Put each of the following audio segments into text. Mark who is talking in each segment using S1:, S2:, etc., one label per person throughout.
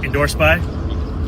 S1: Endorsed by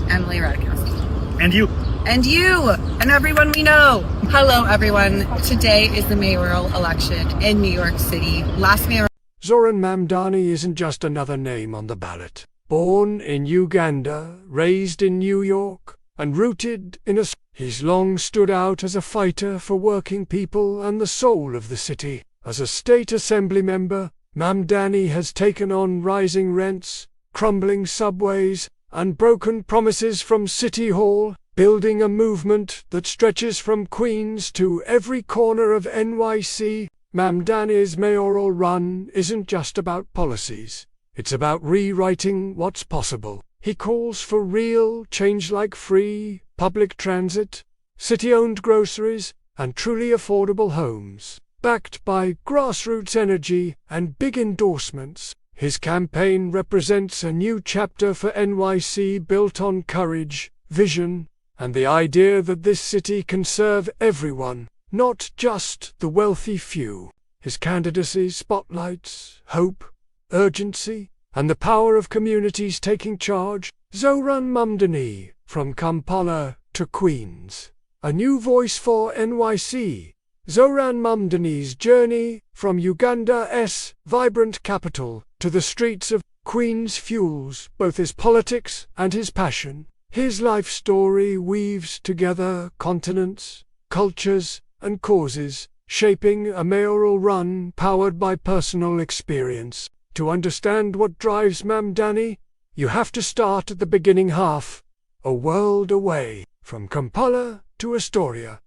S2: Emily Radkowski.
S1: and you.
S2: And you, and everyone we know. Hello, everyone. Today is the mayoral election in New York City. Last mayoral.
S3: Zohran Mamdani isn't just another name on the ballot. Born in Uganda, raised in New York, and rooted in a... He's long stood out as a fighter for working people and the soul of the city. As a state assembly member, Mamdani has taken on rising rents, crumbling subways, and broken promises from City Hall, building a movement that stretches from Queens to every corner of NYC. Mamdani's mayoral run isn't just about policies. It's about rewriting what's possible. He calls for real change like free public transit, city-owned groceries, and truly affordable homes. Backed by grassroots energy and big endorsements, his campaign represents a new chapter for NYC built on courage, vision, and the idea that this city can serve everyone, not just the wealthy few. His candidacy spotlights hope, urgency, and the power of communities taking charge. Zohran Mamdani, from Kampala to Queens. A new voice for NYC. Zohran Mamdani's journey from Uganda's vibrant capital to the streets of Queens fuels both his politics and his passion. His life story weaves together continents, cultures, and causes, shaping a mayoral run powered by personal experience. To understand what drives Mamdani, you have to start at the beginning half, a world away, from Kampala to Astoria.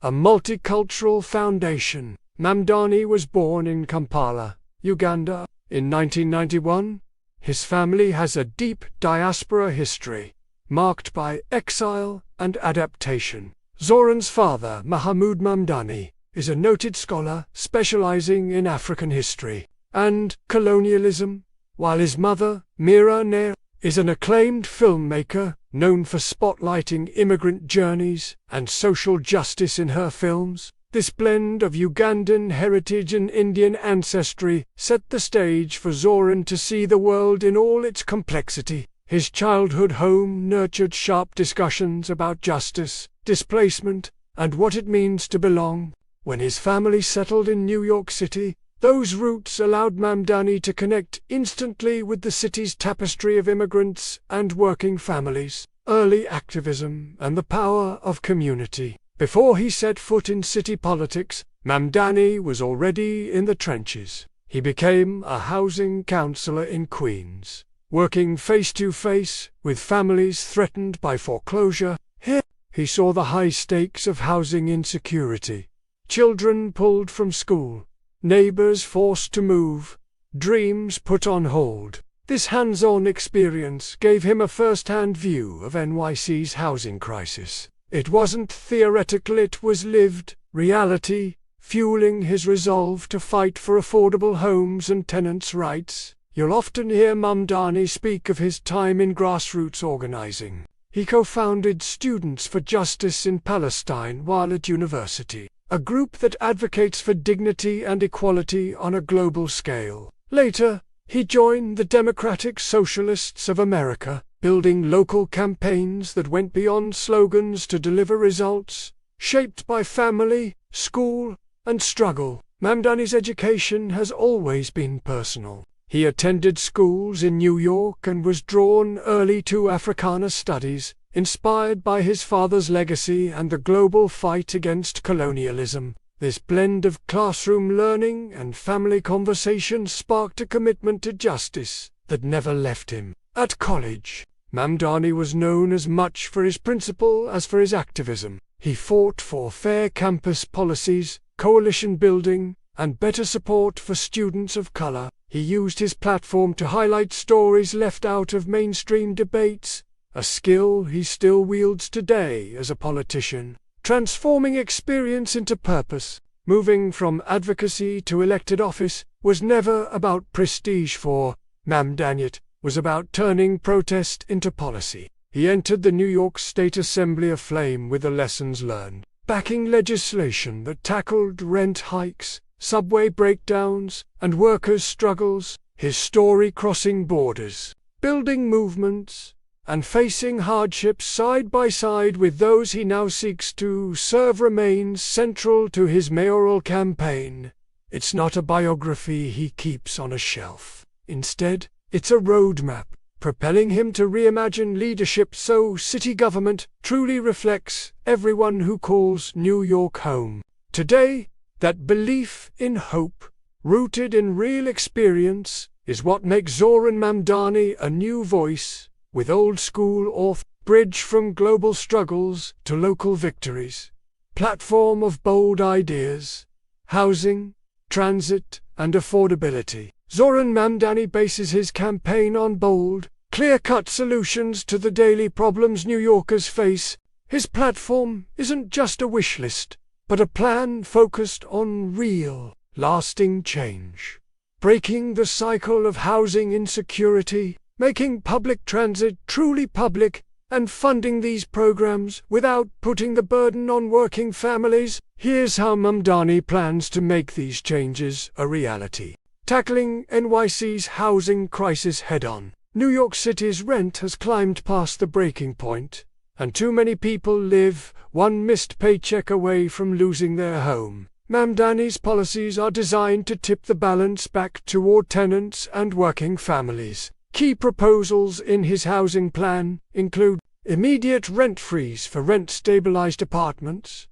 S3: A multicultural foundation. Mamdani was born in Kampala, Uganda, in 1991. His family has a deep diaspora history, marked by exile and adaptation. Zohran's father, Mahmoud Mamdani, is a noted scholar specializing in African history and colonialism, while his mother, Mira Nair, is an acclaimed filmmaker known for spotlighting immigrant journeys and social justice in her films. This blend of Ugandan heritage and Indian ancestry set the stage for Zohran to see the world in all its complexity. His childhood home nurtured sharp discussions about justice, displacement, and what it means to belong. When his family settled in New York City, those roots allowed Mamdani to connect instantly with the city's tapestry of immigrants and working families, early activism, and the power of community. Before he set foot in city politics, Mamdani was already in the trenches. He became a housing counselor in Queens, working face-to-face with families threatened by foreclosure. Here, he saw the high stakes of housing insecurity. Children pulled from school, neighbors forced to move, dreams put on hold. This hands-on experience gave him a first-hand view of NYC's housing crisis. It wasn't theoretical, it was lived reality, fueling his resolve to fight for affordable homes and tenants' rights. You'll often hear Mamdani speak of his time in grassroots organizing. He co-founded Students for Justice in Palestine while at university, a group that advocates for dignity and equality on a global scale. Later, he joined the Democratic Socialists of America, building local campaigns that went beyond slogans to deliver results, shaped by family, school, and struggle. Mamdani's education has always been personal. He attended schools in New York and was drawn early to Africana studies, inspired by his father's legacy and the global fight against colonialism. This blend of classroom learning and family conversation sparked a commitment to justice that never left him. At college, Mamdani was known as much for his principle as for his activism. He fought for fair campus policies, coalition building, and better support for students of color. He used his platform to highlight stories left out of mainstream debates, a skill he still wields today as a politician. Transforming experience into purpose, moving from advocacy to elected office, was never about prestige for Mamdani. It was about turning protest into policy. He entered the New York State Assembly aflame with the lessons learned, backing legislation that tackled rent hikes, subway breakdowns, and workers' struggles. His story crossing borders, building movements, and facing hardships side by side with those he now seeks to serve remains central to his mayoral campaign. It's not a biography he keeps on a shelf. Instead, it's a roadmap, propelling him to reimagine leadership so city government truly reflects everyone who calls New York home. Today, that belief in hope, rooted in real experience, is what makes Zohran Mamdani a new voice, with old-school author, bridge from global struggles to local victories, platform of bold ideas, housing, transit, and affordability. Zohran Mamdani bases his campaign on bold, clear-cut solutions to the daily problems New Yorkers face. His platform isn't just a wish list, but a plan focused on real, lasting change. Breaking the cycle of housing insecurity, making public transit truly public, and funding these programs without putting the burden on working families. Here's how Mamdani plans to make these changes a reality. Tackling NYC's housing crisis head-on. New York City's rent has climbed past the breaking point, and too many people live one missed paycheck away from losing their home. Mamdani's policies are designed to tip the balance back toward tenants and working families. Key proposals in his housing plan include immediate rent freeze for rent-stabilized apartments,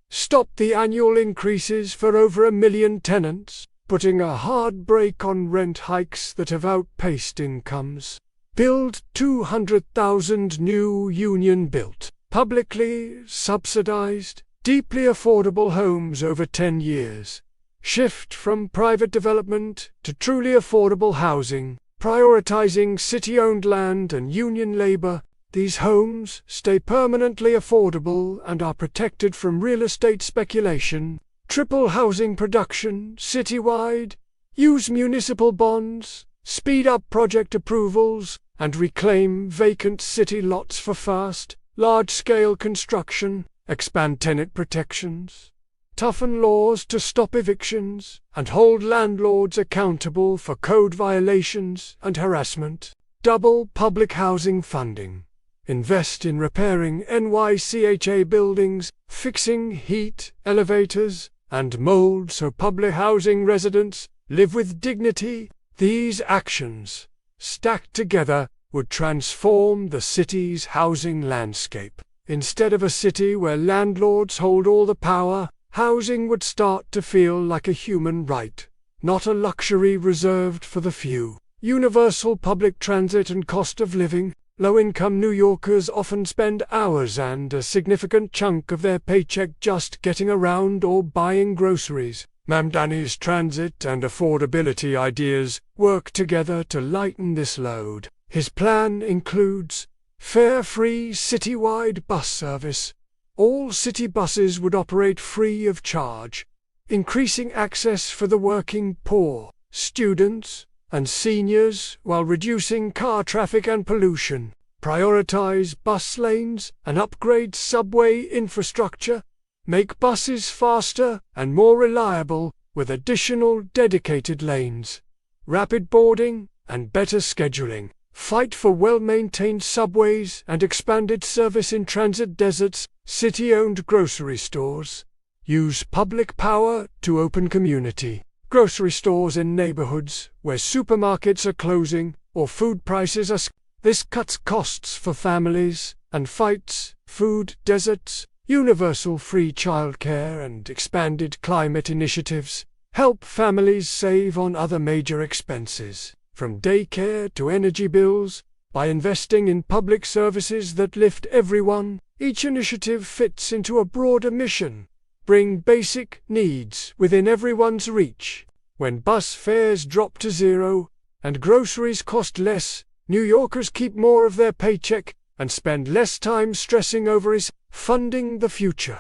S3: stop the annual increases for over 1 million tenants, putting a hard brake on rent hikes that have outpaced incomes, build 200,000 new union-built, publicly subsidized, deeply affordable homes over 10 years, shift from private development to truly affordable housing, prioritizing city-owned land and union labor. These homes stay permanently affordable and are protected from real estate speculation. Triple housing production citywide, use municipal bonds, speed up project approvals, and reclaim vacant city lots for fast, large-scale construction, expand tenant protections, toughen laws to stop evictions, and hold landlords accountable for code violations and harassment. Double public housing funding. Invest in repairing NYCHA buildings, fixing heat, elevators, and mold so public housing residents live with dignity. These actions, stacked together, would transform the city's housing landscape. Instead of a city where landlords hold all the power, housing would start to feel like a human right, not a luxury reserved for the few. Universal public transit and cost of living. Low-income New Yorkers often spend hours and a significant chunk of their paycheck just getting around or buying groceries. Mamdani's transit and affordability ideas work together to lighten this load. His plan includes fare-free citywide bus service. All city buses would operate free of charge, increasing access for the working poor, students, and seniors while reducing car traffic and pollution. Prioritize bus lanes and upgrade subway infrastructure. Make buses faster and more reliable with additional dedicated lanes, rapid boarding, and better scheduling. Fight for well-maintained subways and expanded service in transit deserts. City-owned grocery stores. Use public power to open community grocery stores in neighborhoods where supermarkets are closing or food prices are. This cuts costs for families and fights food deserts. Universal free childcare and expanded climate initiatives help families save on other major expenses, from daycare to energy bills. By investing in public services that lift everyone, each initiative fits into a broader mission. Bring basic needs within everyone's reach. When bus fares drop to zero and groceries cost less, New Yorkers keep more of their paycheck and spend less time stressing over is funding the future.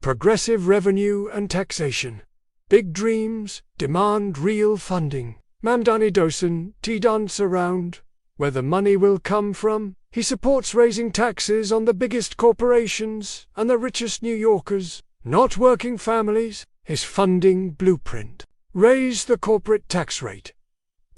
S3: Progressive revenue and taxation. Big dreams demand real funding. Mamdani doesn't dance around where the money will come from. He supports raising taxes on the biggest corporations and the richest New Yorkers, not working families. His funding blueprint. Raise the corporate tax rate.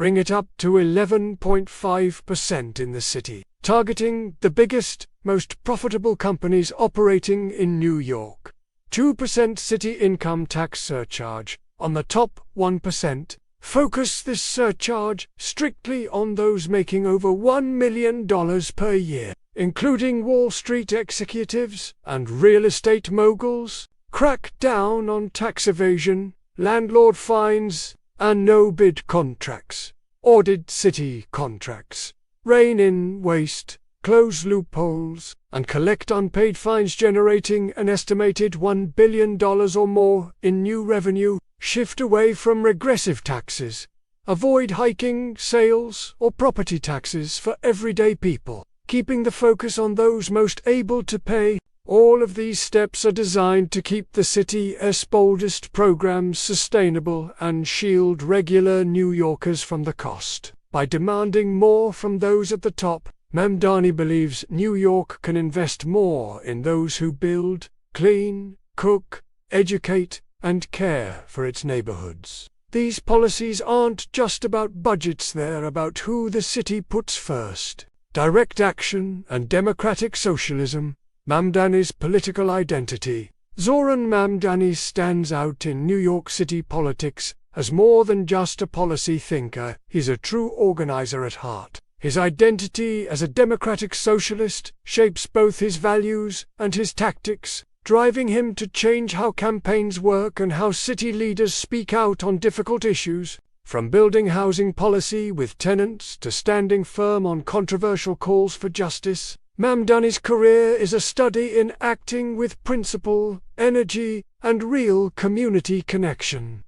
S3: bring it up to 11.5% in the city, targeting the biggest, most profitable companies operating in New York. 2% city income tax surcharge on the top 1%. Focus this surcharge strictly on those making over $1 million per year, including Wall Street executives and real estate moguls. Crack down on tax evasion, landlord fines, and no-bid contracts. Audit city contracts. Rein in waste, close loopholes, and collect unpaid fines, generating an estimated $1 billion or more in new revenue. Shift away from regressive taxes. Avoid hiking sales or property taxes for everyday people, keeping the focus on those most able to pay. All of these steps are designed to keep the city's boldest programs sustainable and shield regular New Yorkers from the cost. By demanding more from those at the top, Mamdani believes New York can invest more in those who build, clean, cook, educate, and care for its neighborhoods. These policies aren't just about budgets, they're about who the city puts first. Direct action and democratic socialism. Mamdani's political identity. Zohran Mamdani stands out in New York City politics as more than just a policy thinker. He's a true organizer at heart. His identity as a democratic socialist shapes both his values and his tactics, driving him to change how campaigns work and how city leaders speak out on difficult issues. From building housing policy with tenants to standing firm on controversial calls for justice, Mamdani's career is a study in acting with principle, energy, and real community connection.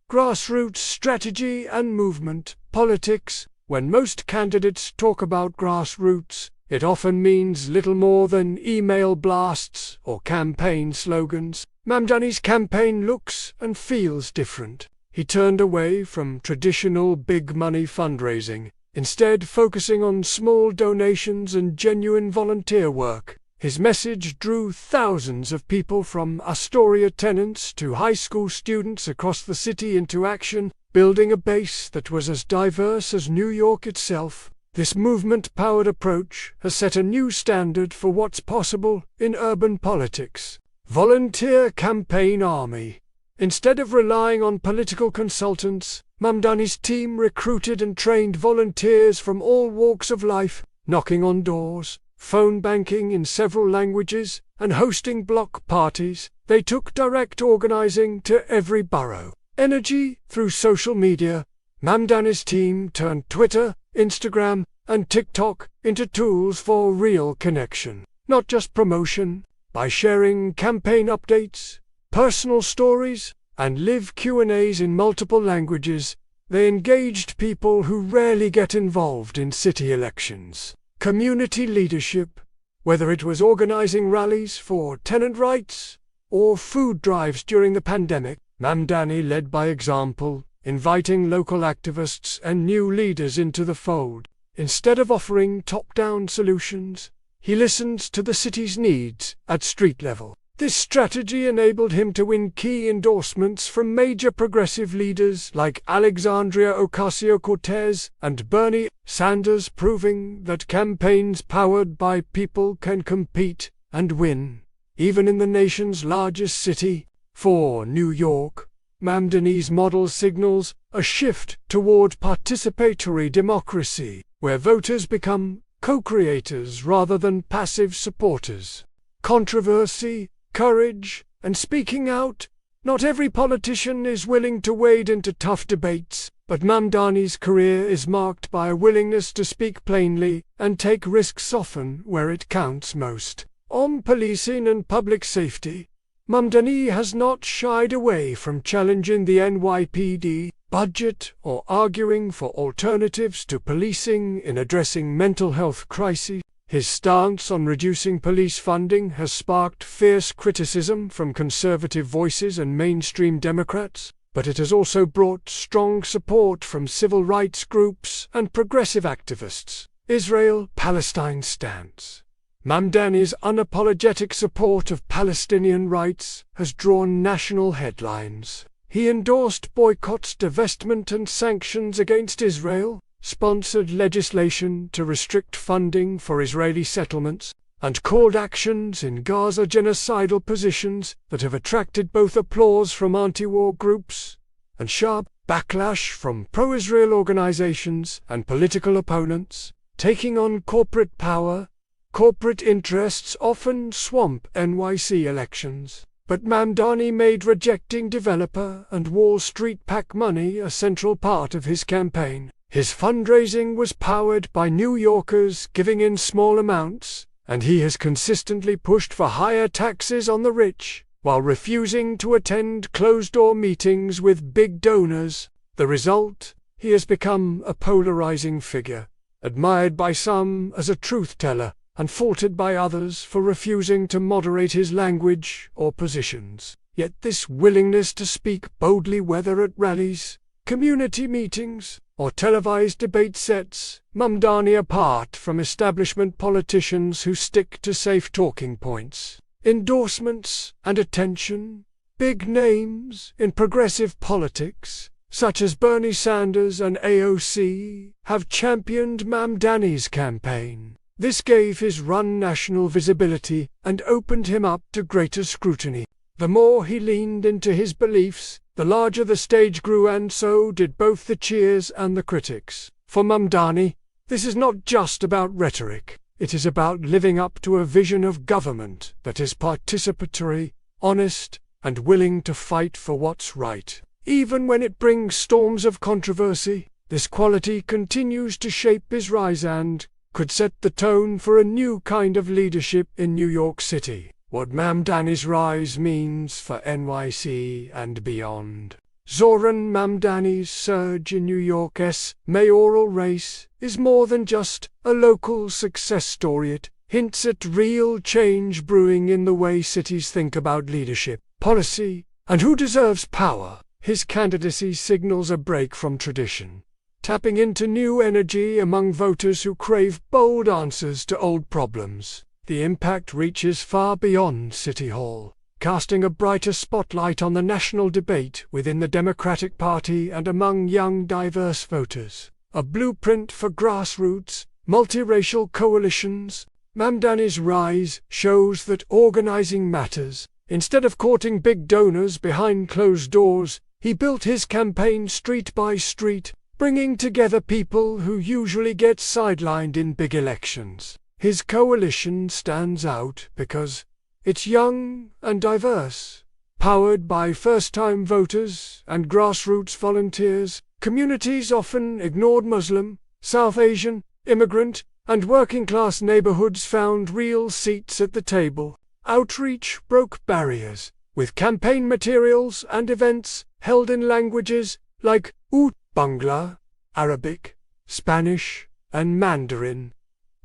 S3: Grassroots strategy and movement politics. When most candidates talk about grassroots, it often means little more than email blasts or campaign slogans. Mamdani's campaign looks and feels different. He turned away from traditional big-money fundraising, instead focusing on small donations and genuine volunteer work. His message drew thousands of people from Astoria tenants to high school students across the city into action, building a base that was as diverse as New York itself. This movement-powered approach has set a new standard for what's possible in urban politics. Volunteer campaign army. Instead of relying on political consultants, Mamdani's team recruited and trained volunteers from all walks of life, knocking on doors, phone banking in several languages, and hosting block parties. They took direct organizing to every borough. Energy through social media. Mamdani's team turned Twitter, Instagram, and TikTok into tools for real connection, not just promotion. By sharing campaign updates, personal stories, and live Q&As in multiple languages, they engaged people who rarely get involved in city elections. Community leadership, whether it was organizing rallies for tenant rights or food drives during the pandemic, Mamdani led by example, inviting local activists and new leaders into the fold. Instead of offering top-down solutions, he listened to the city's needs at street level. This strategy enabled him to win key endorsements from major progressive leaders like Alexandria Ocasio-Cortez and Bernie Sanders, proving that campaigns powered by people can compete and win, even in the nation's largest city. For New York, Mamdani's model signals a shift toward participatory democracy, where voters become co-creators rather than passive supporters. Controversy, courage, and speaking out. Not every politician is willing to wade into tough debates, but Mamdani's career is marked by a willingness to speak plainly and take risks often where it counts most. On policing and public safety, Mamdani has not shied away from challenging the NYPD budget or arguing for alternatives to policing in addressing mental health crises. His stance on reducing police funding has sparked fierce criticism from conservative voices and mainstream Democrats, but it has also brought strong support from civil rights groups and progressive activists. Israel-Palestine stance. Mamdani's unapologetic support of Palestinian rights has drawn national headlines. He endorsed boycotts, divestment and sanctions against Israel, sponsored legislation to restrict funding for Israeli settlements, and called actions in Gaza genocidal positions that have attracted both applause from anti-war groups and sharp backlash from pro-Israel organizations and political opponents. Taking on corporate power, corporate interests often swamp NYC elections, but Mamdani made rejecting developer and Wall Street PAC money a central part of his campaign. His fundraising was powered by New Yorkers giving in small amounts, and he has consistently pushed for higher taxes on the rich, while refusing to attend closed-door meetings with big donors. The result? He has become a polarizing figure, admired by some as a truth-teller, and faulted by others for refusing to moderate his language or positions. Yet this willingness to speak boldly, whether at rallies, community meetings, or televised debate sets Mamdani apart from establishment politicians who stick to safe talking points, endorsements and attention. Big names in progressive politics, such as Bernie Sanders and AOC, have championed Mamdani's campaign. This gave his run national visibility and opened him up to greater scrutiny. The more he leaned into his beliefs, the larger the stage grew, and so did both the cheers and the critics. For Mamdani, this is not just about rhetoric. It is about living up to a vision of government that is participatory, honest, and willing to fight for what's right. Even when it brings storms of controversy, this quality continues to shape his rise and could set the tone for a new kind of leadership in New York City. What Mamdani's rise means for NYC and beyond. Zohran Mamdani's surge in New York's mayoral race is more than just a local success story. It hints at real change brewing in the way cities think about leadership, policy, and who deserves power. His candidacy signals a break from tradition, tapping into new energy among voters who crave bold answers to old problems. The impact reaches far beyond City Hall, casting a brighter spotlight on the national debate within the Democratic Party and among young, diverse voters. A blueprint for grassroots, multiracial coalitions, Mamdani's rise shows that organizing matters. Instead of courting big donors behind closed doors, he built his campaign street by street, bringing together people who usually get sidelined in big elections. His coalition stands out because it's young and diverse, powered by first-time voters and grassroots volunteers. Communities often ignored Muslim, South Asian, immigrant, and working-class neighborhoods found real seats at the table. Outreach broke barriers, with campaign materials and events held in languages like Urdu, Bangla, Arabic, Spanish, and Mandarin.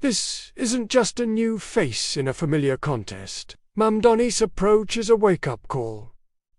S3: This isn't just a new face in a familiar contest. Mamdani's approach is a wake-up call.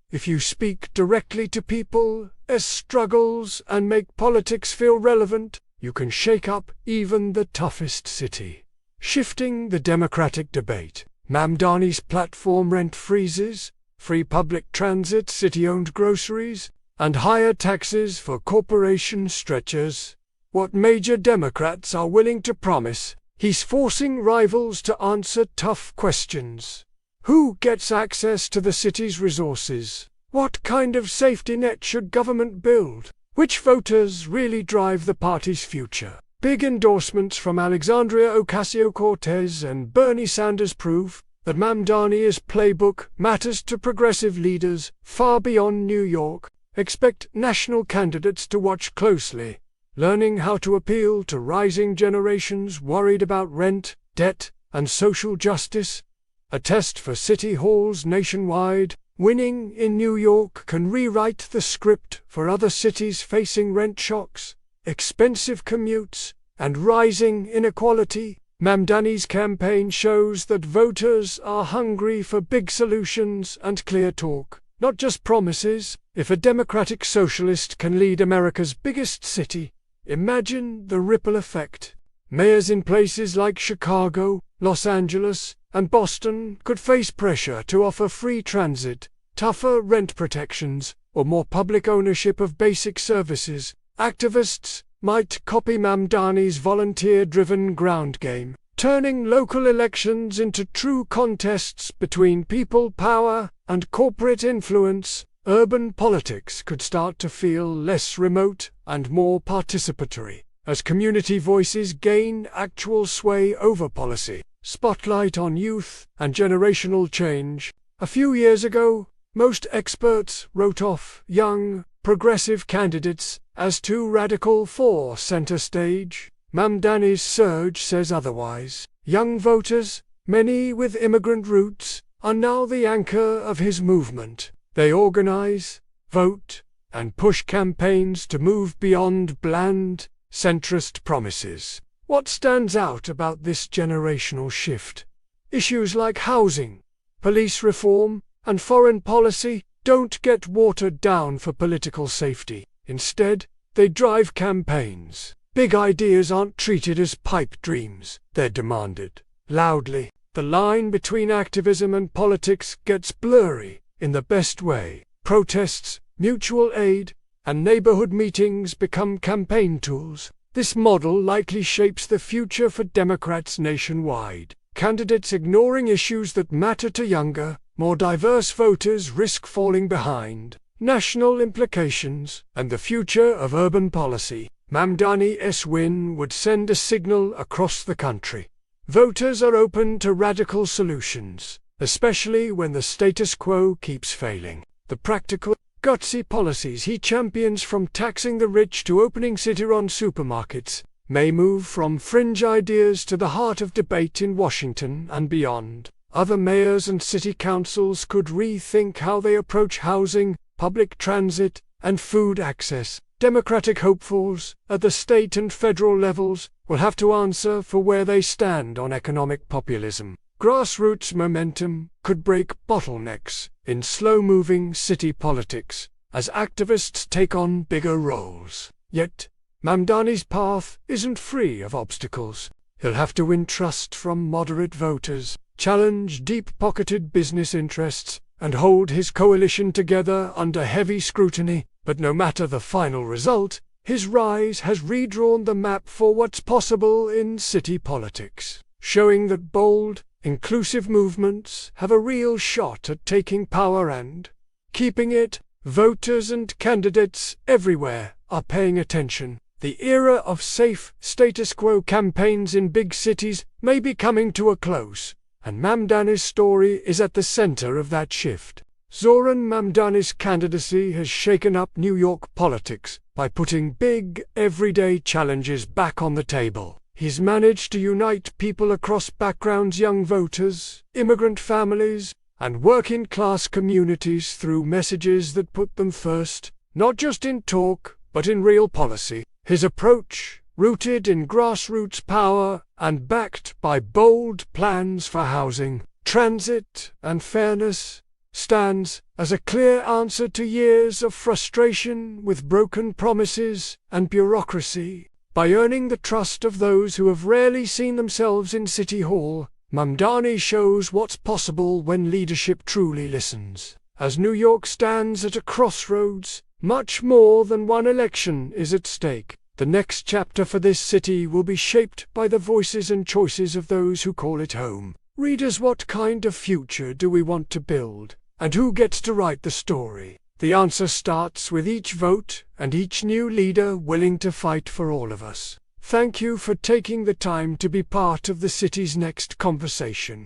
S3: If you speak directly to people's struggles and make politics feel relevant, you can shake up even the toughest city. Shifting the democratic debate. Mamdani's platform: rent freezes, free public transit, city-owned groceries, and higher taxes for corporation stretchers. What major Democrats are willing to promise. He's forcing rivals to answer tough questions. Who gets access to the city's resources? What kind of safety net should government build? Which voters really drive the party's future? Big endorsements from Alexandria Ocasio-Cortez and Bernie Sanders prove that Mamdani's playbook matters to progressive leaders far beyond New York. Expect national candidates to watch closely, learning how to appeal to rising generations worried about rent, debt, and social justice. A test for city halls nationwide. Winning in New York can rewrite the script for other cities facing rent shocks, expensive commutes, and rising inequality. Mamdani's campaign shows that voters are hungry for big solutions and clear talk, not just promises. If a democratic socialist can lead America's biggest city, imagine the ripple effect. Mayors in places like Chicago, Los Angeles, and Boston could face pressure to offer free transit, tougher rent protections, or more public ownership of basic services, activists might copy Mamdani's volunteer-driven ground game, turning local elections into true contests between people power and corporate influence. Urban politics could start to feel less remote and more participatory, as community voices gain actual sway over policy. Spotlight on youth and generational change. A few years ago, most experts wrote off young, progressive candidates as too radical for center stage. Mamdani's surge says otherwise. Young voters, many with immigrant roots, are now the anchor of his movement. They organize, vote, and push campaigns to move beyond bland, centrist promises. What stands out about this generational shift? Issues like housing, police reform, and foreign policy don't get watered down for political safety. Instead, they drive campaigns. Big ideas aren't treated as pipe dreams. They're demanded loudly. The line between activism and politics gets blurry in the best way. Protests, mutual aid, and neighborhood meetings become campaign tools. This model likely shapes the future for Democrats nationwide. Candidates ignoring issues that matter to younger, more diverse voters risk falling behind. National implications and the future of urban policy. Mamdani's win would send a signal across the country. Voters are open to radical solutions, especially when the status quo keeps failing. The practical, gutsy policies he champions, from taxing the rich to opening city-run supermarkets, may move from fringe ideas to the heart of debate in Washington and beyond. Other mayors and city councils could rethink how they approach housing, public transit, and food access. Democratic hopefuls at the state and federal levels will have to answer for where they stand on economic populism. Grassroots momentum could break bottlenecks in slow-moving city politics as activists take on bigger roles. Yet, Mamdani's path isn't free of obstacles. He'll have to win trust from moderate voters, challenge deep-pocketed business interests, and hold his coalition together under heavy scrutiny. But no matter the final result, his rise has redrawn the map for what's possible in city politics, showing that bold, inclusive movements have a real shot at taking power and keeping it. Voters and candidates everywhere are paying attention. The era of safe, status quo campaigns in big cities may be coming to a close, and Mamdani's story is at the center of that shift. Zohran Mamdani's candidacy has shaken up New York politics by putting big, everyday challenges back on the table. He's managed to unite people across backgrounds, young voters, immigrant families, and working-class communities through messages that put them first, not just in talk, but in real policy. His approach, rooted in grassroots power and backed by bold plans for housing, transit, and fairness, stands as a clear answer to years of frustration with broken promises and bureaucracy. By earning the trust of those who have rarely seen themselves in City Hall, Mamdani shows what's possible when leadership truly listens. As New York stands at a crossroads, much more than one election is at stake. The next chapter for this city will be shaped by the voices and choices of those who call it home. Readers, what kind of future do we want to build? And who gets to write the story? The answer starts with each vote and each new leader willing to fight for all of us. Thank you for taking the time to be part of the city's next conversation.